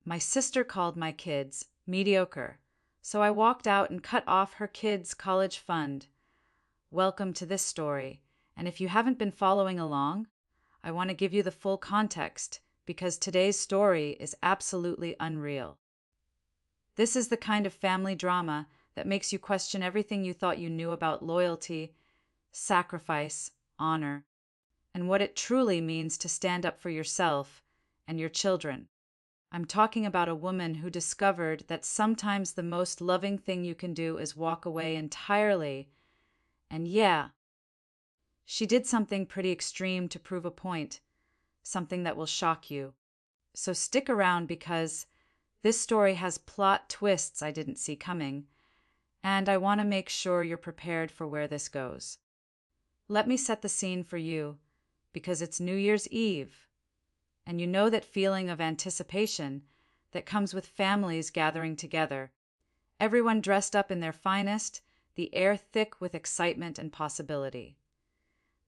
My sister called my kids mediocre, so I walked out and cut off her kids' college fund. Welcome to this story, and if you haven't been following along, I want to give you the full context because today's story is absolutely unreal. This is the kind of family drama that makes you question everything you thought you knew about loyalty, sacrifice, honor, and what it truly means to stand up for yourself and your children. I'm talking about a woman who discovered that sometimes the most loving thing you can do is walk away entirely. And yeah, she did something pretty extreme to prove a point, something that will shock you. So stick around because this story has plot twists I didn't see coming, and I want to make sure you're prepared for where this goes. Let me set the scene for you, because it's New Year's Eve, and you know that feeling of anticipation that comes with families gathering together. Everyone dressed up in their finest, the air thick with excitement and possibility.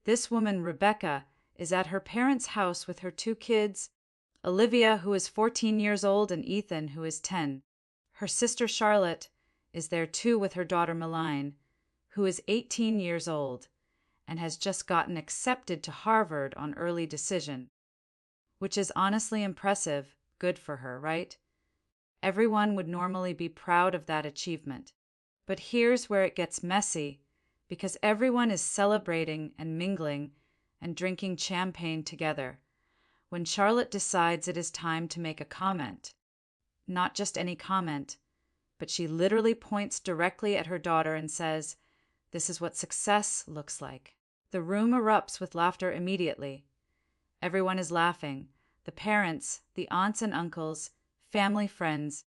This woman, Rebecca, is at her parents' house with her two kids, Olivia, who is 14 years old, and Ethan, who is 10. Her sister Charlotte is there too with her daughter Meline, who is 18 years old and has just gotten accepted to Harvard on early decision, which is honestly impressive. Good for her, right? Everyone would normally be proud of that achievement. But here's where it gets messy, because everyone is celebrating and mingling and drinking champagne together when Charlotte decides it is time to make a comment. Not just any comment, but she literally points directly at her daughter and says, "This is what success looks like." The room erupts with laughter immediately. Everyone is laughing. The parents, the aunts and uncles, family, friends.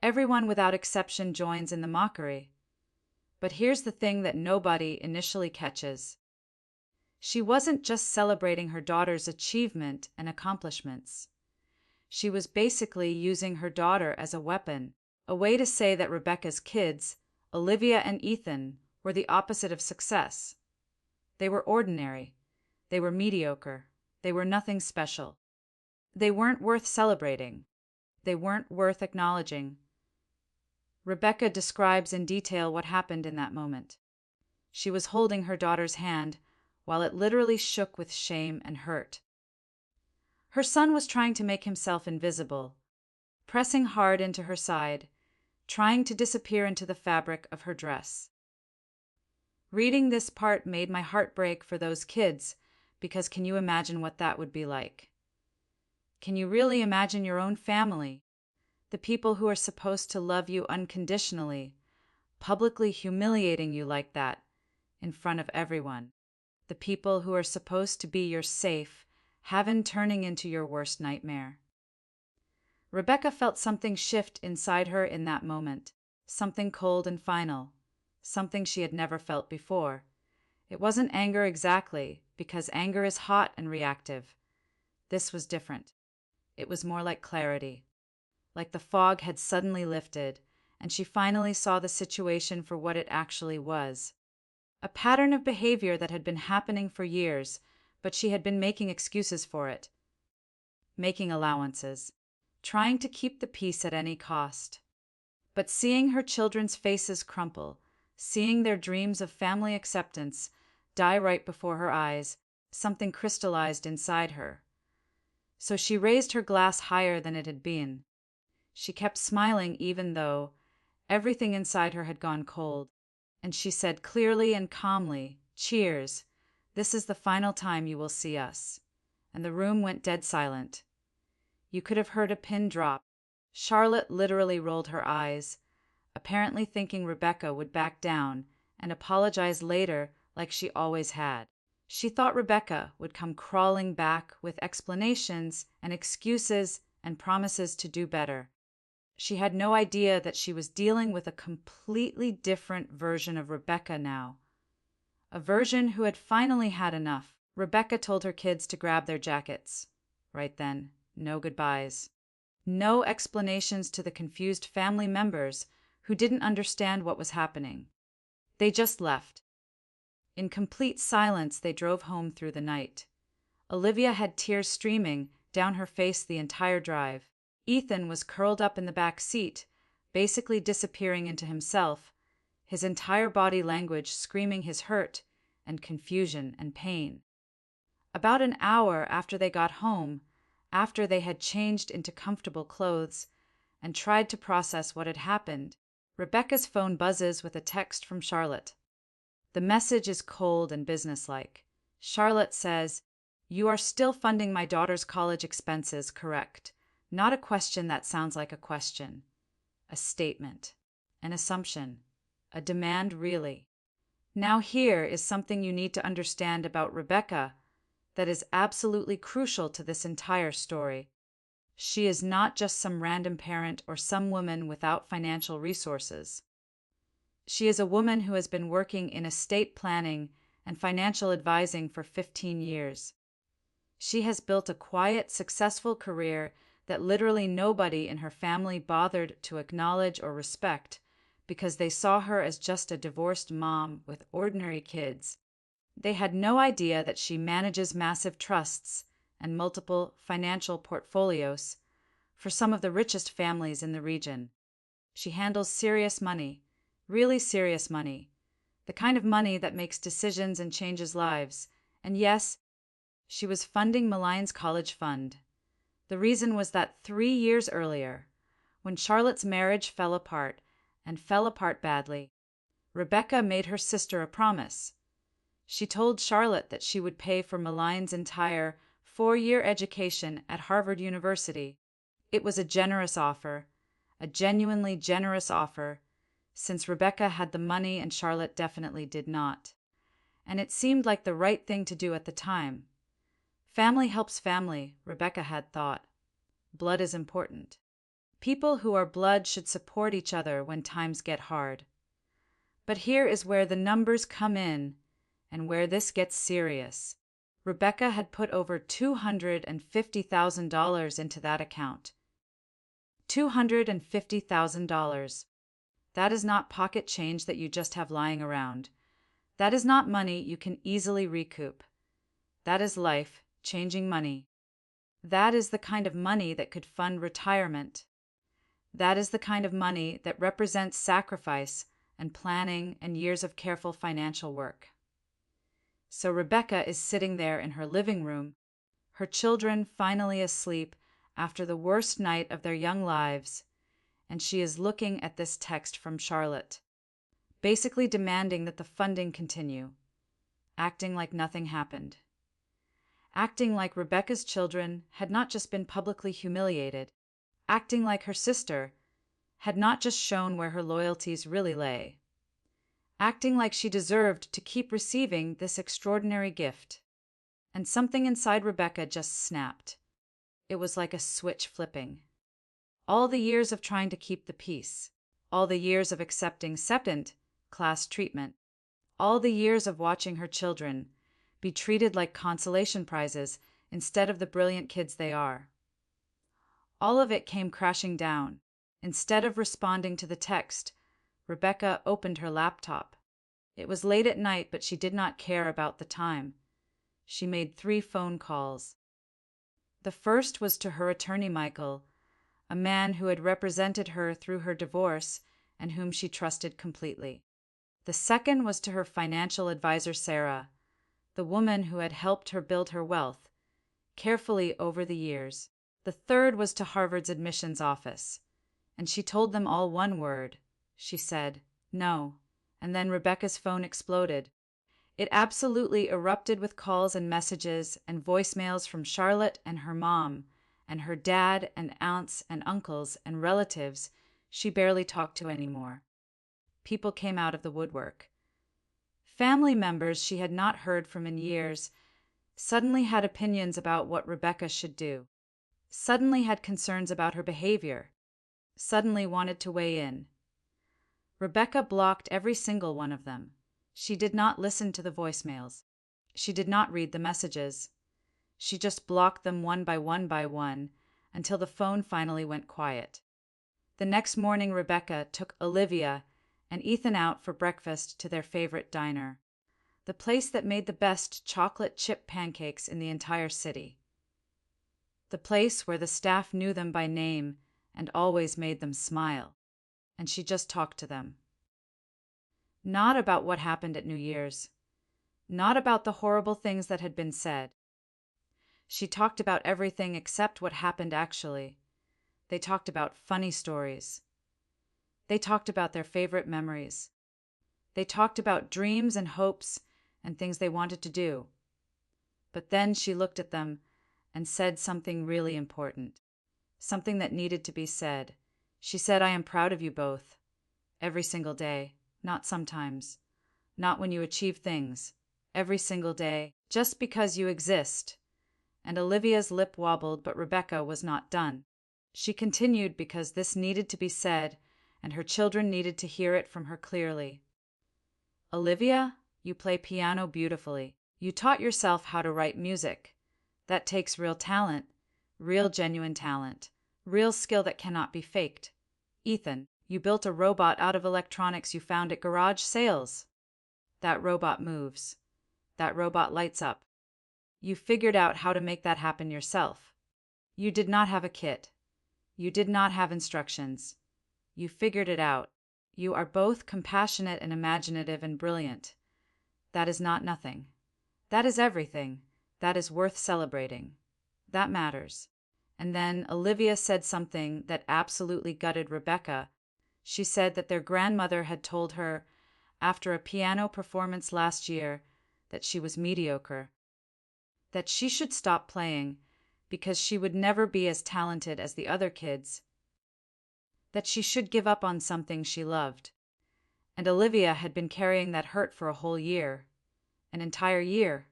Everyone without exception joins in the mockery. But here's the thing that nobody initially catches. She wasn't just celebrating her daughter's achievement and accomplishments. She was basically using her daughter as a weapon, a way to say that Rebecca's kids, Olivia and Ethan, were the opposite of success. They were ordinary. They were mediocre. They were nothing special. They weren't worth celebrating. They weren't worth acknowledging. Rebecca describes in detail what happened in that moment. She was holding her daughter's hand while it literally shook with shame and hurt. Her son was trying to make himself invisible, pressing hard into her side, trying to disappear into the fabric of her dress. Reading this part made my heart break for those kids, because can you imagine what that would be like? Can you really imagine your own family, the people who are supposed to love you unconditionally, publicly humiliating you like that in front of everyone? The people who are supposed to be your safe haven turning into your worst nightmare. Rebecca felt something shift inside her in that moment, something cold and final, something she had never felt before. It wasn't anger exactly, because anger is hot and reactive. This was different. It was more like clarity, like the fog had suddenly lifted, and she finally saw the situation for what it actually was. A pattern of behavior that had been happening for years, but she had been making excuses for it, making allowances, trying to keep the peace at any cost. But seeing her children's faces crumple, seeing their dreams of family acceptance die right before her eyes, something crystallized inside her. So she raised her glass higher than it had been. She kept smiling even though everything inside her had gone cold, and she said clearly and calmly, "Cheers. This is the final time you will see us." And the room went dead silent. You could have heard a pin drop. Charlotte literally rolled her eyes, apparently thinking Rebecca would back down and apologize later like she always had. She thought Rebecca would come crawling back with explanations and excuses and promises to do better. She had no idea that she was dealing with a completely different version of Rebecca now. A version who had finally had enough. Rebecca told her kids to grab their jackets. Right then, no goodbyes. No explanations to the confused family members who didn't understand what was happening. They just left. In complete silence, they drove home through the night. Olivia had tears streaming down her face the entire drive. Ethan was curled up in the back seat, basically disappearing into himself, his entire body language screaming his hurt and confusion and pain. About an hour after they got home, after they had changed into comfortable clothes and tried to process what had happened, Rebecca's phone buzzes with a text from Charlotte. The message is cold and businesslike. Charlotte says, "You are still funding my daughter's college expenses, correct? Not a question that sounds like a question. A statement. An assumption. A demand, really. Now here is something you need to understand about Rebecca that is absolutely crucial to this entire story. She is not just some random parent or some woman without financial resources. She is a woman who has been working in estate planning and financial advising for 15 years. She has built a quiet, successful career that literally nobody in her family bothered to acknowledge or respect because they saw her as just a divorced mom with ordinary kids. They had no idea that she manages massive trusts and multiple financial portfolios for some of the richest families in the region. She handles serious money, really serious money, the kind of money that makes decisions and changes lives. And yes, she was funding Malign's college fund. The reason was that 3 years earlier, when Charlotte's marriage fell apart, and fell apart badly, Rebecca made her sister a promise. She told Charlotte that she would pay for Malign's entire 4-year education at Harvard University. It was a generous offer, a genuinely generous offer, since Rebecca had the money and Charlotte definitely did not. And it seemed like the right thing to do at the time. Family helps family, Rebecca had thought. Blood is important. People who are blood should support each other when times get hard. But here is where the numbers come in and where this gets serious. Rebecca had put over $250,000 into that account. $250,000. That is not pocket change that you just have lying around. That is not money you can easily recoup. That is life-changing money. That is the kind of money that could fund retirement. That is the kind of money that represents sacrifice and planning and years of careful financial work. So Rebecca is sitting there in her living room, her children finally asleep after the worst night of their young lives, and she is looking at this text from Charlotte, basically demanding that the funding continue, acting like nothing happened. Acting like Rebecca's children had not just been publicly humiliated, acting like her sister had not just shown where her loyalties really lay, acting like she deserved to keep receiving this extraordinary gift. And something inside Rebecca just snapped. It was like a switch flipping. All the years of trying to keep the peace, all the years of accepting second-class treatment, all the years of watching her children be treated like consolation prizes instead of the brilliant kids they are. All of it came crashing down. Instead of responding to the text, Rebecca opened her laptop. It was late at night, but she did not care about the time. She made 3 phone calls. The first was to her attorney, Michael, a man who had represented her through her divorce and whom she trusted completely. The second was to her financial advisor, Sarah, the woman who had helped her build her wealth carefully over the years. The third was to Harvard's admissions office, and she told them all one word. She said, "No," and then Rebecca's phone exploded. It absolutely erupted with calls and messages and voicemails from Charlotte and her mom, and her dad and aunts and uncles and relatives she barely talked to anymore. People came out of the woodwork. Family members she had not heard from in years suddenly had opinions about what Rebecca should do, suddenly had concerns about her behavior, suddenly wanted to weigh in. Rebecca blocked every single one of them. She did not listen to the voicemails. She did not read the messages. She just blocked them one by one until the phone finally went quiet. The next morning, Rebecca took Olivia and Ethan out for breakfast to their favorite diner, the place that made the best chocolate chip pancakes in the entire city, the place where the staff knew them by name and always made them smile. And she just talked to them. Not about what happened at New Year's. Not about the horrible things that had been said. She talked about everything except what happened actually. They talked about funny stories. They talked about their favorite memories. They talked about dreams and hopes and things they wanted to do. But then she looked at them and said something really important. Something that needed to be said. She said, "I am proud of you both. Every single day. Not sometimes. Not when you achieve things. Every single day. Just because you exist." And Olivia's lip wobbled, but Rebecca was not done. She continued because this needed to be said, and her children needed to hear it from her clearly. "Olivia, you play piano beautifully. You taught yourself how to write music. That takes real talent, real genuine talent, real skill that cannot be faked. Ethan, you built a robot out of electronics you found at garage sales. That robot moves. That robot lights up. You figured out how to make that happen yourself. You did not have a kit. You did not have instructions. You figured it out. You are both compassionate and imaginative and brilliant. That is not nothing. That is everything. That is worth celebrating. That matters." And then Olivia said something that absolutely gutted Rebecca. She said that their grandmother had told her, after a piano performance last year, that she was mediocre. That she should stop playing because she would never be as talented as the other kids. That she should give up on something she loved. And Olivia had been carrying that hurt for a whole year. An entire year.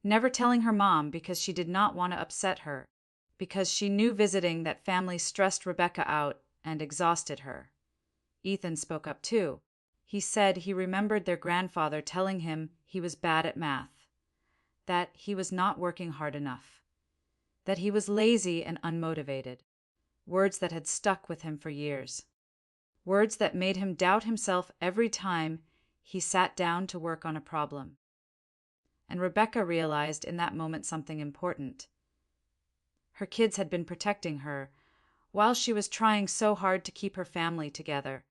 Never telling her mom because she did not want to upset her. Because she knew visiting that family stressed Rebecca out and exhausted her. Ethan spoke up too. He said he remembered their grandfather telling him he was bad at math. That he was not working hard enough. That he was lazy and unmotivated. Words that had stuck with him for years. Words that made him doubt himself every time he sat down to work on a problem. And Rebecca realized in that moment something important. Her kids had been protecting her, while she was trying so hard to keep her family together.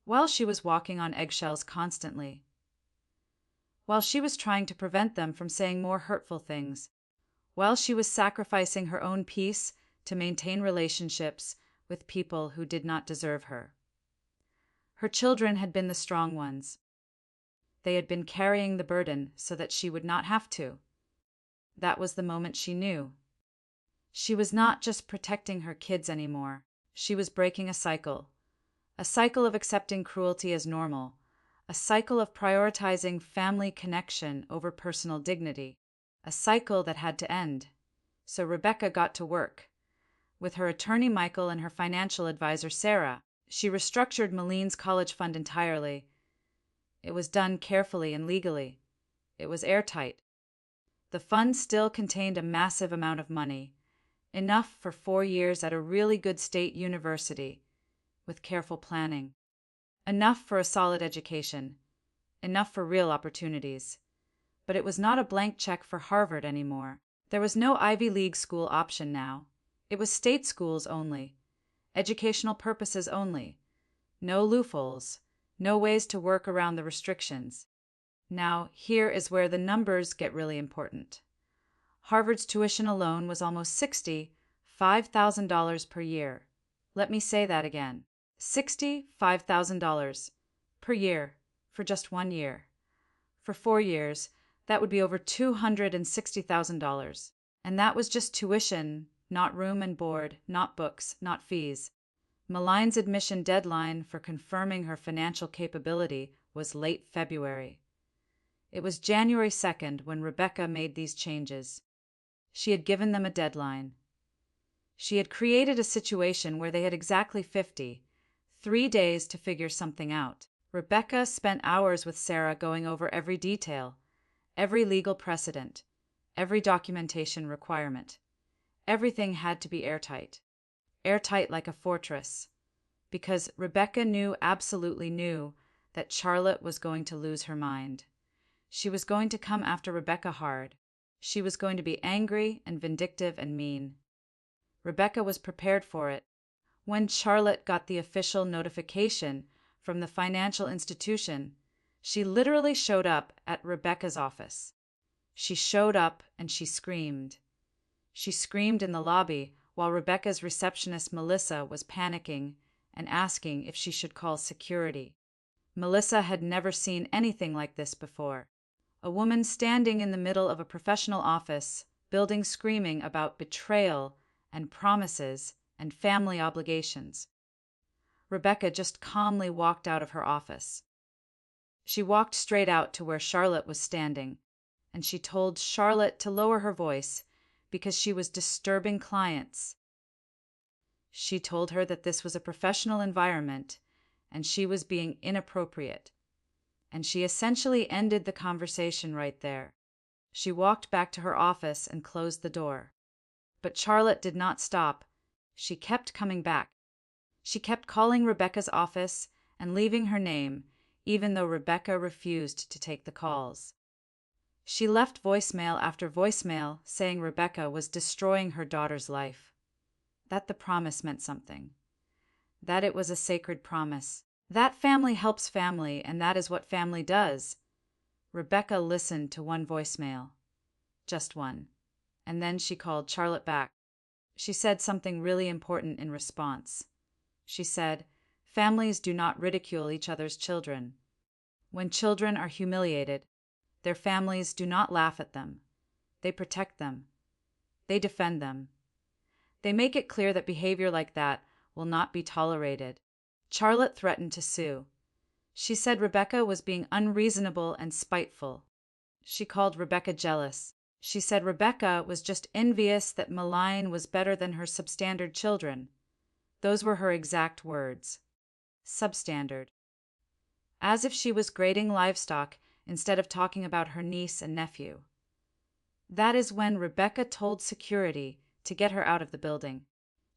While she was walking on eggshells constantly. While she was trying to prevent them from saying more hurtful things. While she was sacrificing her own peace to maintain relationships with people who did not deserve her. Her children had been the strong ones. They had been carrying the burden so that she would not have to. That was the moment she knew. She was not just protecting her kids anymore. She was breaking a cycle. A cycle of accepting cruelty as normal. A cycle of prioritizing family connection over personal dignity. A cycle that had to end. So Rebecca got to work. With her attorney Michael and her financial advisor Sarah, she restructured Maline's college fund entirely. It was done carefully and legally. It was airtight. The fund still contained a massive amount of money. Enough for 4 years at a really good state university, with careful planning. Enough for a solid education. Enough for real opportunities. But it was not a blank check for Harvard anymore. There was no Ivy League school option now. It was state schools only. Educational purposes only. No loopholes. No ways to work around the restrictions. Now, here is where the numbers get really important. Harvard's tuition alone was almost $65,000 per year. Let me say that again. $65,000 per year for just 1 year. For 4 years, that would be over $260,000. And that was just tuition, not room and board, not books, not fees. Maline's admission deadline for confirming her financial capability was late February. It was January 2nd when Rebecca made these changes. She had given them a deadline. She had created a situation where they had exactly 3 days to figure something out. Rebecca spent hours with Sarah going over every detail, every legal precedent, every documentation requirement. Everything had to be airtight. Airtight like a fortress. Because Rebecca absolutely knew, that Charlotte was going to lose her mind. She was going to come after Rebecca hard. She was going to be angry and vindictive and mean. Rebecca was prepared for it. When Charlotte got the official notification from the financial institution, she literally showed up at Rebecca's office. She showed up and she screamed. She screamed in the lobby while Rebecca's receptionist Melissa was panicking and asking if she should call security. Melissa had never seen anything like this before. A woman standing in the middle of a professional office building screaming about betrayal and promises and family obligations. Rebecca just calmly walked out of her office. She walked straight out to where Charlotte was standing, and she told Charlotte to lower her voice because she was disturbing clients. She told her that this was a professional environment and she was being inappropriate. And she essentially ended the conversation right there. She walked back to her office and closed the door. But Charlotte did not stop. She kept coming back. She kept calling Rebecca's office and leaving her name, even though Rebecca refused to take the calls. She left voicemail after voicemail saying Rebecca was destroying her daughter's life. That the promise meant something. That it was a sacred promise. That family helps family, and that is what family does. Rebecca listened to one voicemail. Just one. And then she called Charlotte back. She said something really important in response. She said, "Families do not ridicule each other's children. When children are humiliated, their families do not laugh at them. They protect them. They defend them. They make it clear that behavior like that will not be tolerated." Charlotte threatened to sue. She said Rebecca was being unreasonable and spiteful. She called Rebecca jealous. She said Rebecca was just envious that Malign was better than her substandard children. Those were her exact words. Substandard. As if she was grading livestock instead of talking about her niece and nephew. That is when Rebecca told security to get her out of the building.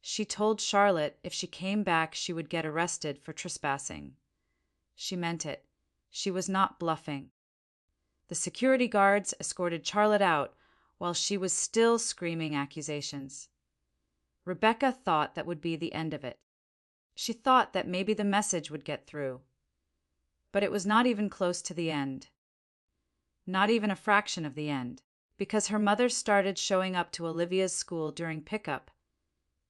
She told Charlotte if she came back she would get arrested for trespassing. She meant it. She was not bluffing. The security guards escorted Charlotte out while she was still screaming accusations. Rebecca thought that would be the end of it. She thought that maybe the message would get through. But it was not even close to the end. Not even a fraction of the end, because her mother started showing up to Olivia's school during pickup.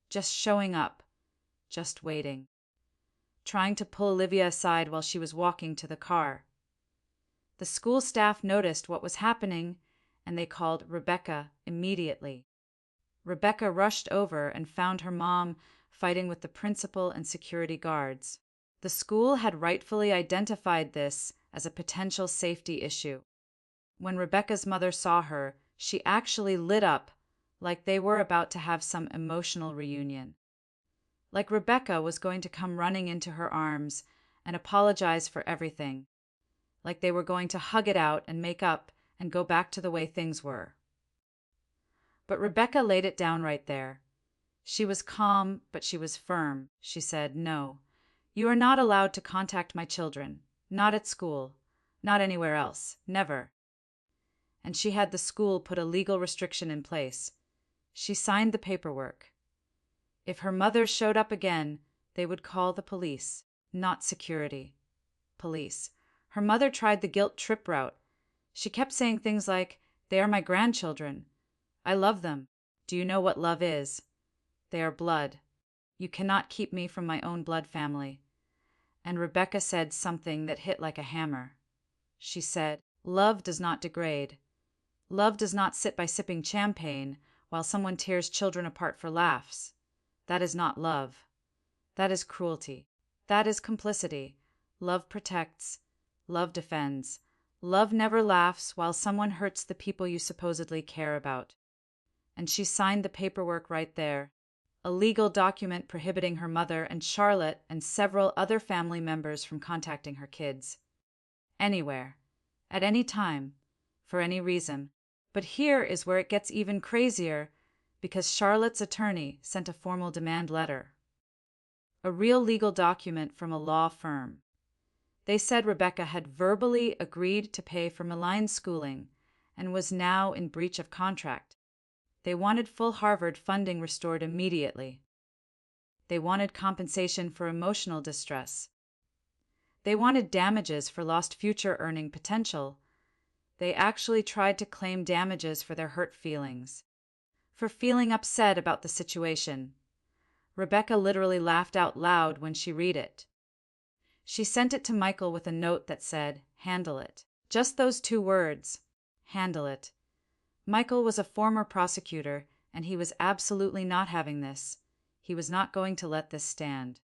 Just showing up, just waiting. Trying to pull Olivia aside while she was walking to the car. The school staff noticed what was happening, and they called Rebecca immediately. Rebecca rushed over and found her mom fighting with the principal and security guards. The school had rightfully identified this as a potential safety issue. When Rebecca's mother saw her, she actually lit up like they were about to have some emotional reunion. Like Rebecca was going to come running into her arms and apologize for everything. Like they were going to hug it out and make up and go back to the way things were. But Rebecca laid it down right there. She was calm, but she was firm. She said, "No, you are not allowed to contact my children. Not at school. Not anywhere else. Never." And she had the school put a legal restriction in place. She signed the paperwork. If her mother showed up again, they would call the police, not security. Police. Her mother tried the guilt trip route. She kept saying things like, "They are my grandchildren. I love them. Do you know what love is? They are blood. You cannot keep me from my own blood family." And Rebecca said something that hit like a hammer. She said, "Love does not degrade. Love does not sit by sipping champagne while someone tears children apart for laughs. That is not love. That is cruelty. That is complicity. Love protects. Love defends. Love never laughs while someone hurts the people you supposedly care about." And she signed the paperwork right there, a legal document prohibiting her mother and Charlotte and several other family members from contacting her kids. Anywhere, at any time, for any reason. But here is where it gets even crazier, because Charlotte's attorney sent a formal demand letter. A real legal document from a law firm. They said Rebecca had verbally agreed to pay for Malign's schooling and was now in breach of contract. They wanted full Harvard funding restored immediately. They wanted compensation for emotional distress. They wanted damages for lost future earning potential. They actually tried to claim damages for their hurt feelings, for feeling upset about the situation. Rebecca literally laughed out loud when she read it. She sent it to Michael with a note that said, "Handle it." Just those 2 words, "handle it." Michael was a former prosecutor, and he was absolutely not having this. He was not going to let this stand.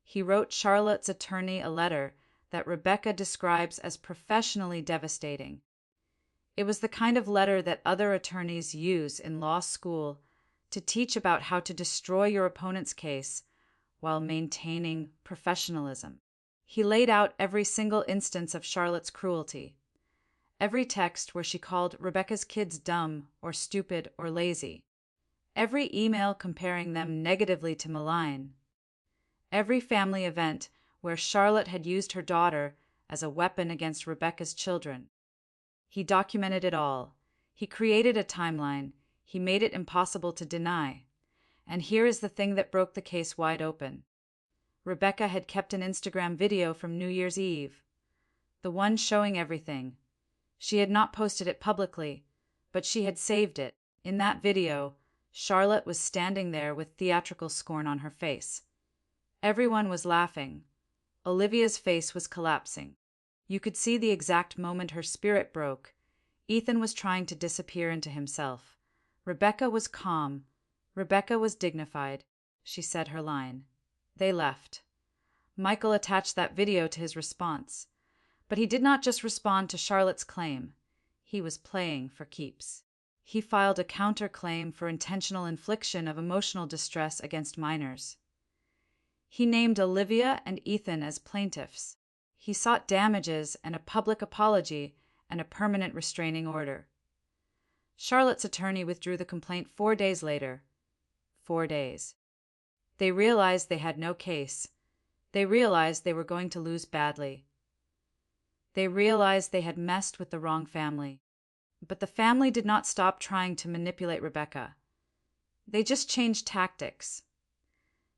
He wrote Charlotte's attorney a letter that Rebecca describes as professionally devastating. It was the kind of letter that other attorneys use in law school to teach about how to destroy your opponent's case while maintaining professionalism. He laid out every single instance of Charlotte's cruelty. Every text where she called Rebecca's kids dumb or stupid or lazy. Every email comparing them negatively to malign. Every family event where Charlotte had used her daughter as a weapon against Rebecca's children. He documented it all. He created a timeline. He made it impossible to deny. And here is the thing that broke the case wide open. Rebecca had kept an Instagram video from New Year's Eve, the one showing everything. She had not posted it publicly, but she had saved it. In that video, Charlotte was standing there with theatrical scorn on her face. Everyone was laughing. Olivia's face was collapsing. You could see the exact moment her spirit broke. Ethan was trying to disappear into himself. Rebecca was calm. Rebecca was dignified. She said her line. They left. Michael attached that video to his response. But he did not just respond to Charlotte's claim. He was playing for keeps. He filed a counterclaim for intentional infliction of emotional distress against minors. He named Olivia and Ethan as plaintiffs. He sought damages and a public apology and a permanent restraining order. Charlotte's attorney withdrew the complaint 4 days later. 4 days. They realized they had no case. They realized they were going to lose badly. They realized they had messed with the wrong family. But the family did not stop trying to manipulate Rebecca. They just changed tactics.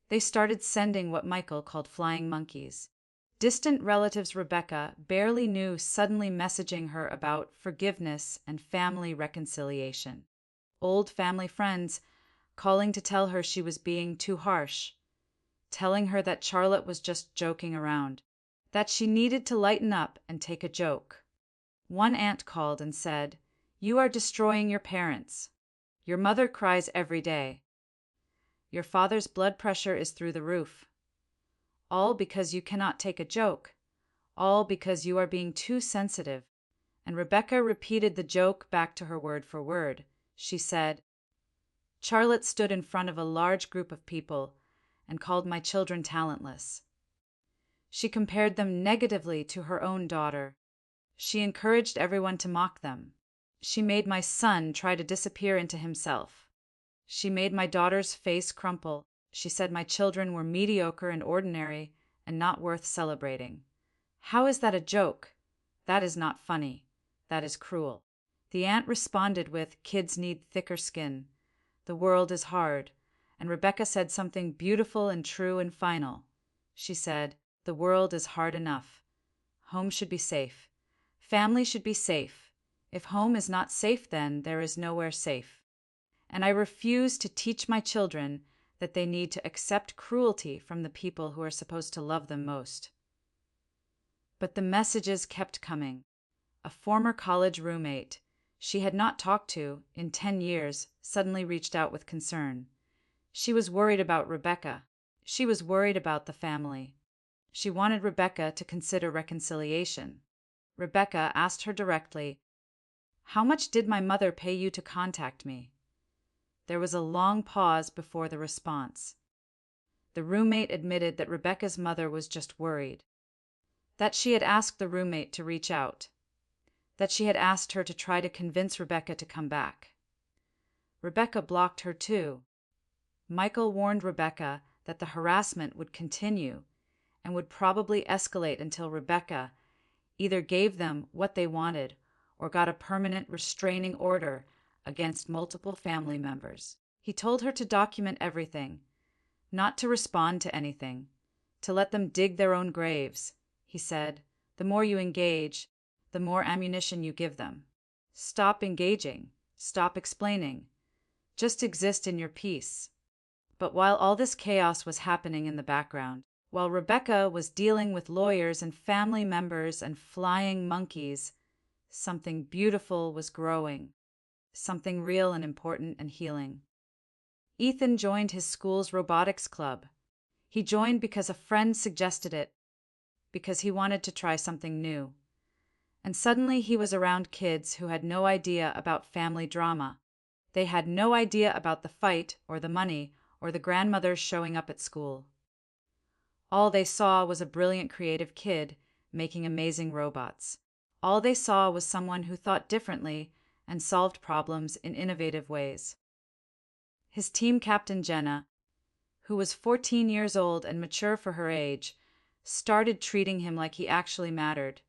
They started sending what Michael called flying monkeys. Distant relatives Rebecca barely knew suddenly messaging her about forgiveness and family reconciliation. Old family friends calling to tell her she was being too harsh, telling her that Charlotte was just joking around, that she needed to lighten up and take a joke. One aunt called and said, "You are destroying your parents. Your mother cries every day. Your father's blood pressure is through the roof. All because you cannot take a joke. All because you are being too sensitive." And Rebecca repeated the joke back to her word for word. She said, "Charlotte stood in front of a large group of people and called my children talentless. She compared them negatively to her own daughter. She encouraged everyone to mock them. She made my son try to disappear into himself. She made my daughter's face crumple. She said my children were mediocre and ordinary and not worth celebrating. How is that a joke? That is not funny. That is cruel." The aunt responded with, "Kids need thicker skin. The world is hard." And Rebecca said something beautiful and true and final. She said, "The world is hard enough. Home should be safe. Family should be safe. If home is not safe, then there is nowhere safe. And I refuse to teach my children that they need to accept cruelty from the people who are supposed to love them most." But the messages kept coming. A former college roommate she had not talked to in 10 years suddenly reached out with concern. She was worried about Rebecca. She was worried about the family. She wanted Rebecca to consider reconciliation. Rebecca asked her directly, "How much did my mother pay you to contact me?" There was a long pause before the response. The roommate admitted that Rebecca's mother was just worried. That she had asked the roommate to reach out. That she had asked her to try to convince Rebecca to come back. Rebecca blocked her too. Michael warned Rebecca that the harassment would continue and would probably escalate until Rebecca either gave them what they wanted or got a permanent restraining order against multiple family members. He told her to document everything, not to respond to anything, to let them dig their own graves. He said, the more you engage, the more ammunition you give them. Stop engaging. Stop explaining. Just exist in your peace. But while all this chaos was happening in the background, while Rebecca was dealing with lawyers and family members and flying monkeys, something beautiful was growing, something real and important and healing. Ethan joined his school's robotics club. He joined because a friend suggested it, because he wanted to try something new. And suddenly he was around kids who had no idea about family drama. They had no idea about the fight or the money or the grandmothers showing up at school. All they saw was a brilliant creative kid making amazing robots. All they saw was someone who thought differently and solved problems in innovative ways. His team captain Jenna, who was 14 years old and mature for her age, started treating him like he actually mattered.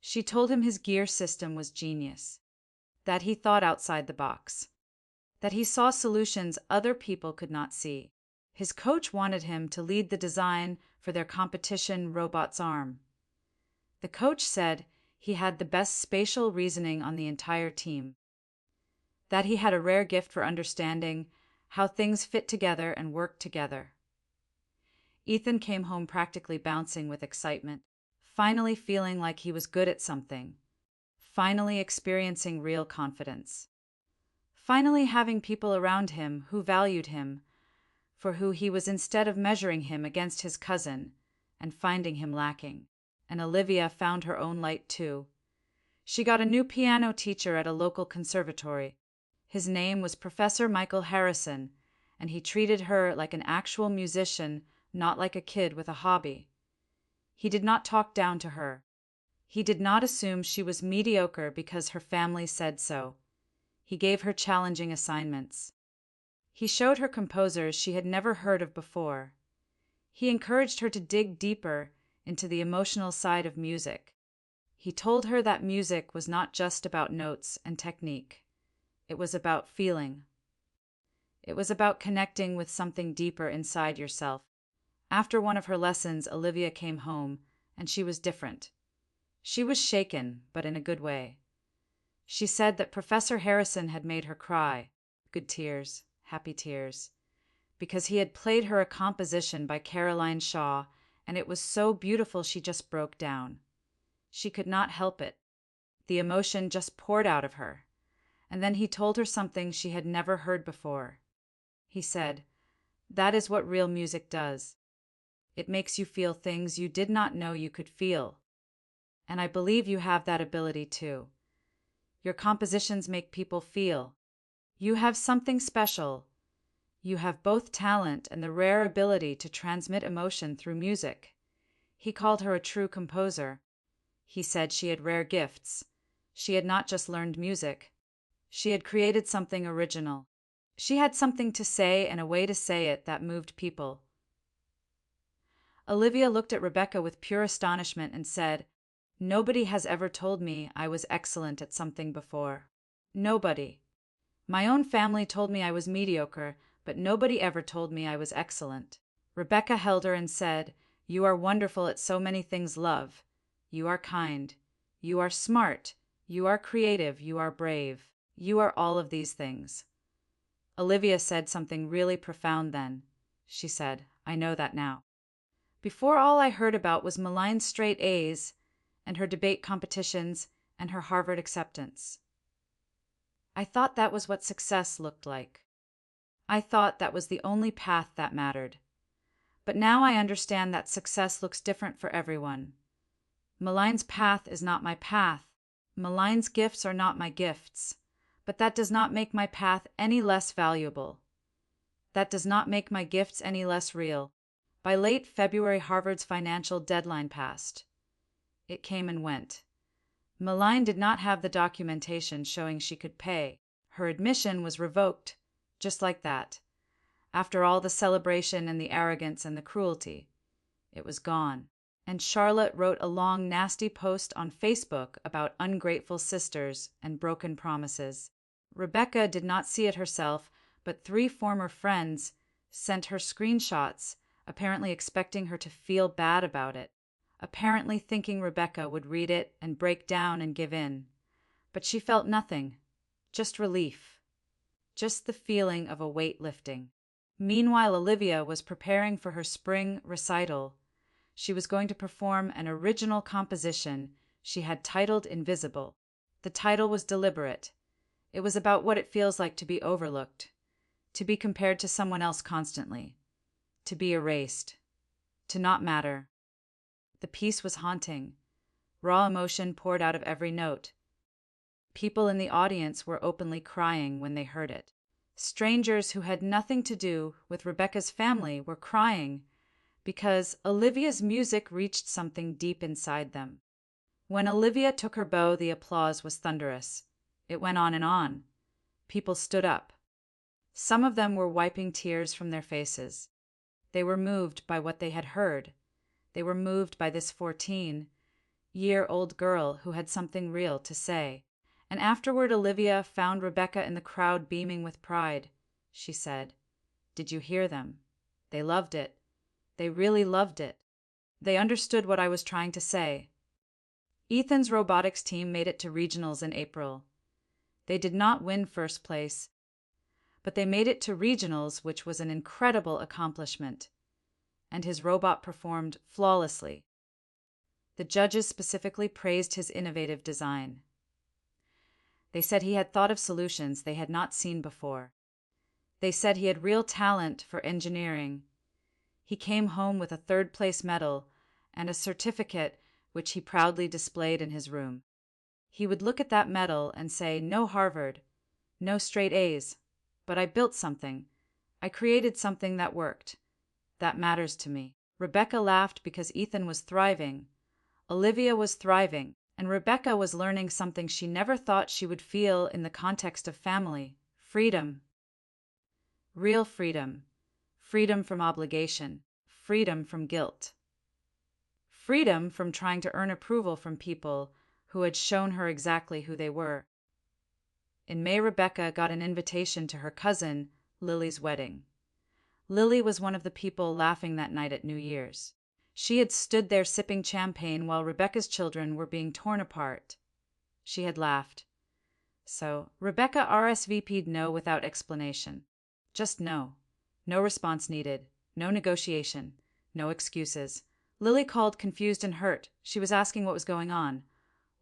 She told him his gear system was genius, that he thought outside the box, that he saw solutions other people could not see. His coach wanted him to lead the design for their competition robot's arm. The coach said he had the best spatial reasoning on the entire team, that he had a rare gift for understanding how things fit together and work together. Ethan came home practically bouncing with excitement, finally feeling like he was good at something, finally experiencing real confidence, finally having people around him who valued him for who he was instead of measuring him against his cousin and finding him lacking. And Olivia found her own light too. She got a new piano teacher at a local conservatory. His name was Professor Michael Harrison, and he treated her like an actual musician, not like a kid with a hobby. He did not talk down to her. He did not assume she was mediocre because her family said so. He gave her challenging assignments. He showed her composers she had never heard of before. He encouraged her to dig deeper into the emotional side of music. He told her that music was not just about notes and technique. It was about feeling. It was about connecting with something deeper inside yourself. After one of her lessons, Olivia came home, and she was different. She was shaken, but in a good way. She said that Professor Harrison had made her cry, good tears, happy tears, because he had played her a composition by Caroline Shaw, and it was so beautiful she just broke down. She could not help it. The emotion just poured out of her. And then he told her something she had never heard before. He said, "That is what real music does. It makes you feel things you did not know you could feel. And I believe you have that ability too. Your compositions make people feel. You have something special. You have both talent and the rare ability to transmit emotion through music." He called her a true composer. He said she had rare gifts. She had not just learned music. She had created something original. She had something to say and a way to say it that moved people. Olivia looked at Rebecca with pure astonishment and said, "Nobody has ever told me I was excellent at something before. Nobody. My own family told me I was mediocre, but nobody ever told me I was excellent." Rebecca held her and said, "You are wonderful at so many things, love. You are kind. You are smart. You are creative. You are brave. You are all of these things." Olivia said something really profound then. She said, "I know that now. Before, all I heard about was Malign's straight A's and her debate competitions and her Harvard acceptance. I thought that was what success looked like. I thought that was the only path that mattered. But now I understand that success looks different for everyone. Malign's path is not my path. Malign's gifts are not my gifts. But that does not make my path any less valuable. That does not make my gifts any less real." By late February, Harvard's financial deadline passed. It came and went. Malign did not have the documentation showing she could pay. Her admission was revoked, just like that. After all the celebration and the arrogance and the cruelty, it was gone. And Charlotte wrote a long, nasty post on Facebook about ungrateful sisters and broken promises. Rebecca did not see it herself, but 3 former friends sent her screenshots, apparently expecting her to feel bad about it, apparently thinking Rebecca would read it and break down and give in. But she felt nothing, just relief, just the feeling of a weight lifting. Meanwhile, Olivia was preparing for her spring recital. She was going to perform an original composition she had titled Invisible. The title was deliberate. It was about what it feels like to be overlooked, to be compared to someone else constantly, to be erased, to not matter. The piece was haunting. Raw emotion poured out of every note. People in the audience were openly crying when they heard it. Strangers who had nothing to do with Rebecca's family were crying because Olivia's music reached something deep inside them. When Olivia took her bow, the applause was thunderous. It went on and on. People stood up. Some of them were wiping tears from their faces. They were moved by what they had heard. They were moved by this 14-year-old girl who had something real to say. And afterward, Olivia found Rebecca in the crowd beaming with pride. She said, "Did you hear them? They loved it. They really loved it. They understood what I was trying to say." Ethan's robotics team made it to regionals in April. They did not win first place, but they made it to regionals, which was an incredible accomplishment. And his robot performed flawlessly. The judges specifically praised his innovative design. They said he had thought of solutions they had not seen before. They said he had real talent for engineering. He came home with a third-place medal and a certificate which he proudly displayed in his room. He would look at that medal and say, "No Harvard, no straight A's, but I built something. I created something that worked. That matters to me." Rebecca laughed because Ethan was thriving. Olivia was thriving, and Rebecca was learning something she never thought she would feel in the context of family: freedom. Real freedom. Freedom from obligation. Freedom from guilt. Freedom from trying to earn approval from people who had shown her exactly who they were. In May, Rebecca got an invitation to her cousin Lily's wedding. Lily was one of the people laughing that night at New Year's. She had stood there sipping champagne while Rebecca's children were being torn apart. She had laughed. So Rebecca RSVP'd no without explanation. Just no. No response needed. No negotiation. No excuses. Lily called, confused and hurt. She was asking what was going on.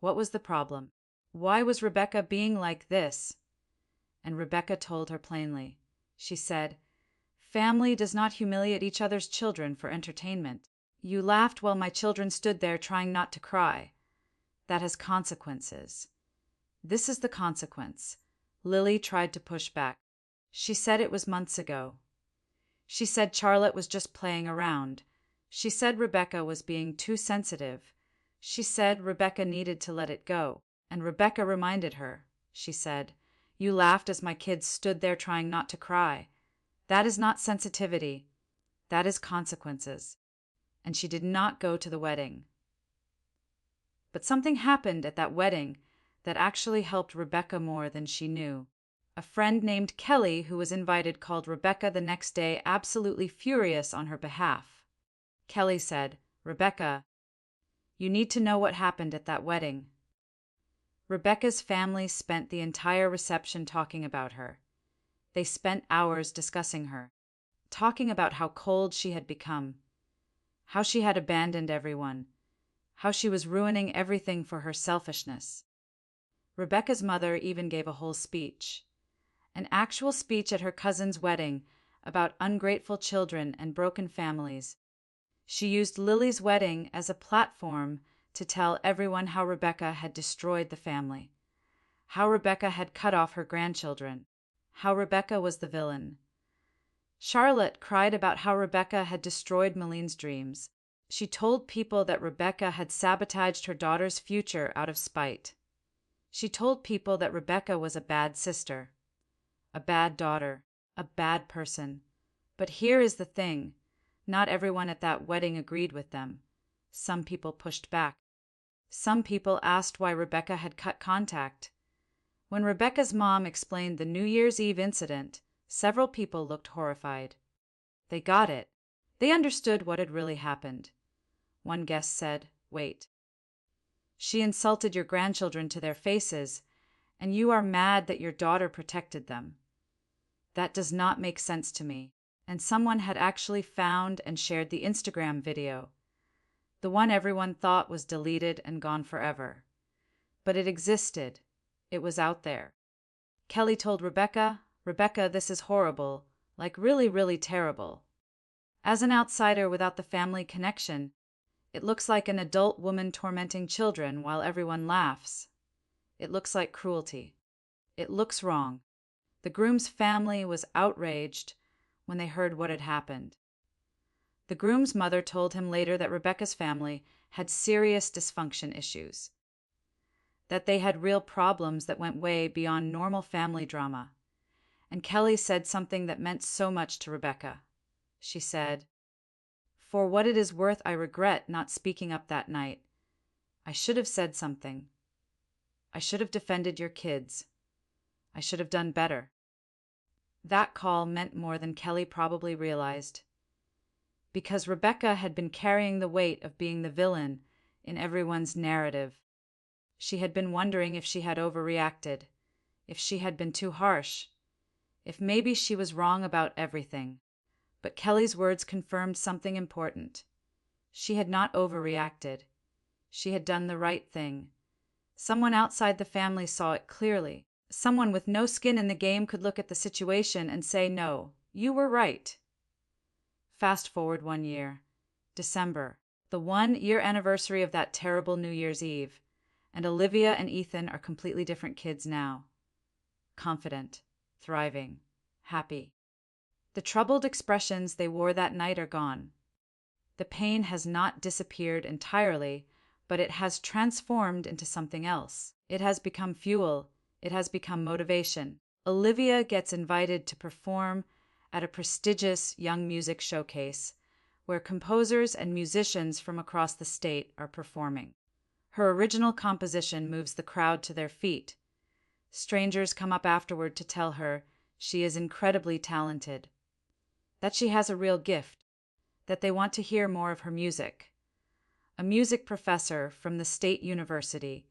What was the problem? Why was Rebecca being like this? And Rebecca told her plainly. She said, "Family does not humiliate each other's children for entertainment. You laughed while my children stood there trying not to cry. That has consequences. This is the consequence." Lily tried to push back. She said it was months ago. She said Charlotte was just playing around. She said Rebecca was being too sensitive. She said Rebecca needed to let it go. And Rebecca reminded her. She said, "You laughed as my kids stood there trying not to cry. That is not sensitivity. That is consequences." And she did not go to the wedding. But something happened at that wedding that actually helped Rebecca more than she knew. A friend named Kelly, who was invited, called Rebecca the next day, absolutely furious on her behalf. Kelly said, "Rebecca, you need to know what happened at that wedding." Rebecca's family spent the entire reception talking about her. They spent hours discussing her, talking about how cold she had become, how she had abandoned everyone, how she was ruining everything for her selfishness. Rebecca's mother even gave a whole speech, an actual speech at her cousin's wedding about ungrateful children and broken families. She used Lily's wedding as a platform to tell everyone how Rebecca had destroyed the family, how Rebecca had cut off her grandchildren, how Rebecca was the villain. Charlotte cried about how Rebecca had destroyed Maline's dreams. She told people that Rebecca had sabotaged her daughter's future out of spite. She told people that Rebecca was a bad sister, a bad daughter, a bad person. But here is the thing. Not everyone at that wedding agreed with them. Some people pushed back. Some people asked why Rebecca had cut contact. When Rebecca's mom explained the New Year's Eve incident, several people looked horrified. They got it. They understood what had really happened. One guest said, "Wait. She insulted your grandchildren to their faces, and you are mad that your daughter protected them. That does not make sense to me." And someone had actually found and shared the Instagram video, the one everyone thought was deleted and gone forever. But it existed. It was out there. Kelly told Rebecca, "Rebecca, this is horrible, like really, really terrible." As an outsider without the family connection, it looks like an adult woman tormenting children while everyone laughs. It looks like cruelty. It looks wrong. The groom's family was outraged when they heard what had happened. The groom's mother told him later that Rebecca's family had serious dysfunction issues, that they had real problems that went way beyond normal family drama. And Kelly said something that meant so much to Rebecca. She said, "For what it is worth, I regret not speaking up that night. I should have said something. I should have defended your kids. I should have done better." That call meant more than Kelly probably realized, because Rebecca had been carrying the weight of being the villain in everyone's narrative. She had been wondering if she had overreacted, if she had been too harsh, if maybe she was wrong about everything. But Kelly's words confirmed something important. She had not overreacted. She had done the right thing. Someone outside the family saw it clearly. Someone with no skin in the game could look at the situation and say, "No, you were right." Fast forward 1 year. December, the 1 year anniversary of that terrible New Year's Eve, and Olivia and Ethan are completely different kids now. Confident, thriving, happy. The troubled expressions they wore that night are gone. The pain has not disappeared entirely, but it has transformed into something else. It has become fuel. It has become motivation. Olivia gets invited to perform at a prestigious young music showcase where composers and musicians from across the state are performing. Her original composition moves the crowd to their feet. Strangers come up afterward to tell her she is incredibly talented, that she has a real gift, that they want to hear more of her music. A music professor from the state university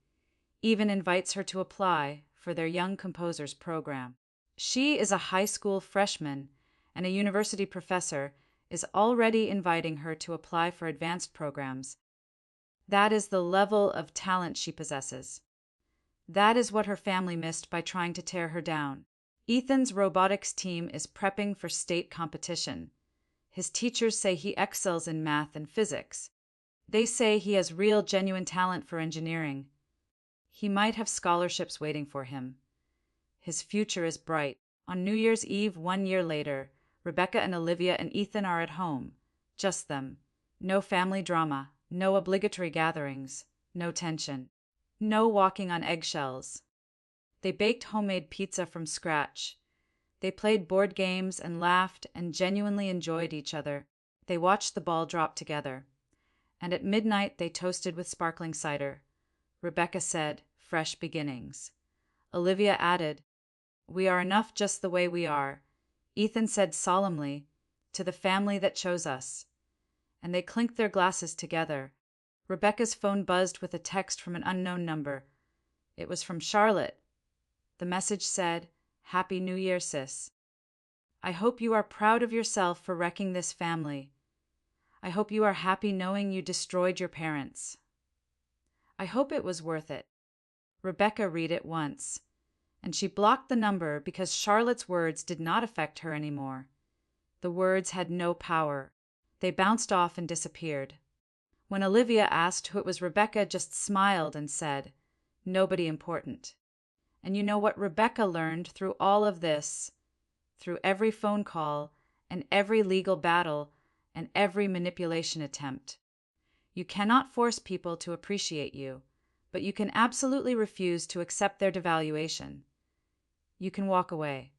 even invites her to apply for their Young Composers program. She is a high school freshman, and a university professor is already inviting her to apply for advanced programs. That is the level of talent she possesses. That is what her family missed by trying to tear her down. Ethan's robotics team is prepping for state competition. His teachers say he excels in math and physics. They say he has real, genuine talent for engineering. He might have scholarships waiting for him. His future is bright. On New Year's Eve 1 year later, Rebecca and Olivia and Ethan are at home. Just them. No family drama, no obligatory gatherings, no tension, no walking on eggshells. They baked homemade pizza from scratch. They played board games and laughed and genuinely enjoyed each other. They watched the ball drop together. And at midnight they toasted with sparkling cider. Rebecca said, "Fresh beginnings." Olivia added, "We are enough just the way we are." Ethan said solemnly, "To the family that chose us." And they clinked their glasses together. Rebecca's phone buzzed with a text from an unknown number. It was from Charlotte. The message said, "Happy New Year, sis. I hope you are proud of yourself for wrecking this family. I hope you are happy knowing you destroyed your parents. I hope it was worth it." Rebecca read it once, and she blocked the number because Charlotte's words did not affect her anymore. The words had no power. They bounced off and disappeared. When Olivia asked who it was, Rebecca just smiled and said, "Nobody important." And you know what Rebecca learned through all of this, through every phone call and every legal battle and every manipulation attempt? You cannot force people to appreciate you, but you can absolutely refuse to accept their devaluation. You can walk away.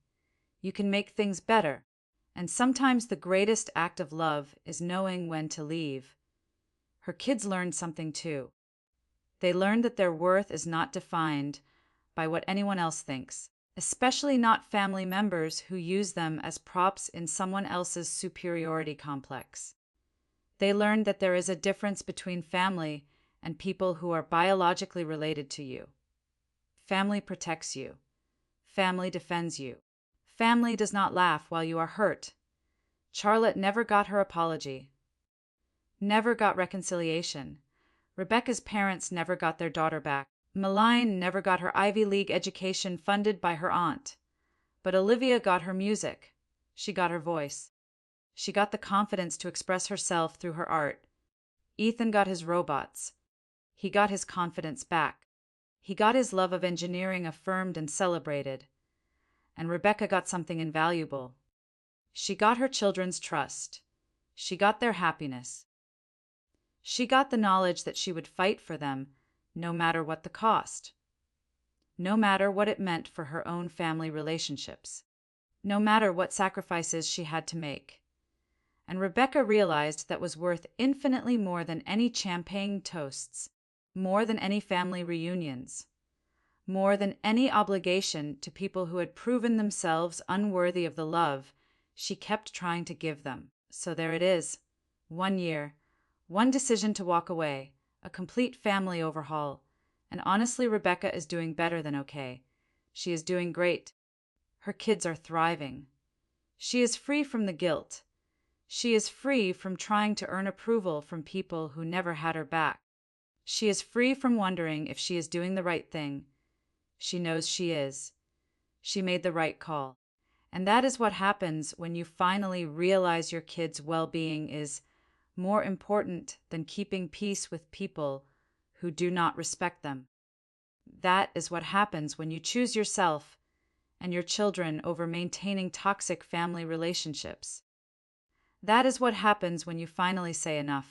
You can make things better. And sometimes the greatest act of love is knowing when to leave. Her kids learned something too. They learned that their worth is not defined by what anyone else thinks, especially not family members who use them as props in someone else's superiority complex. They learned that there is a difference between family and people who are biologically related to you. Family protects you. Family defends you. Family does not laugh while you are hurt. Charlotte never got her apology. Never got reconciliation. Rebecca's parents never got their daughter back. Malign never got her Ivy League education funded by her aunt. But Olivia got her music. She got her voice. She got the confidence to express herself through her art. Ethan got his robots. He got his confidence back. He got his love of engineering affirmed and celebrated. And Rebecca got something invaluable. She got her children's trust. She got their happiness. She got the knowledge that she would fight for them, no matter what the cost. No matter what it meant for her own family relationships. No matter what sacrifices she had to make. And Rebecca realized that was worth infinitely more than any champagne toasts, more than any family reunions, more than any obligation to people who had proven themselves unworthy of the love she kept trying to give them. So there it is. 1 year, one decision to walk away, a complete family overhaul, and honestly, Rebecca is doing better than okay. She is doing great. Her kids are thriving. She is free from the guilt. She is free from trying to earn approval from people who never had her back. She is free from wondering if she is doing the right thing. She knows she is. She made the right call. And that is what happens when you finally realize your kids' well-being is more important than keeping peace with people who do not respect them. That is what happens when you choose yourself and your children over maintaining toxic family relationships. That is what happens when you finally say enough.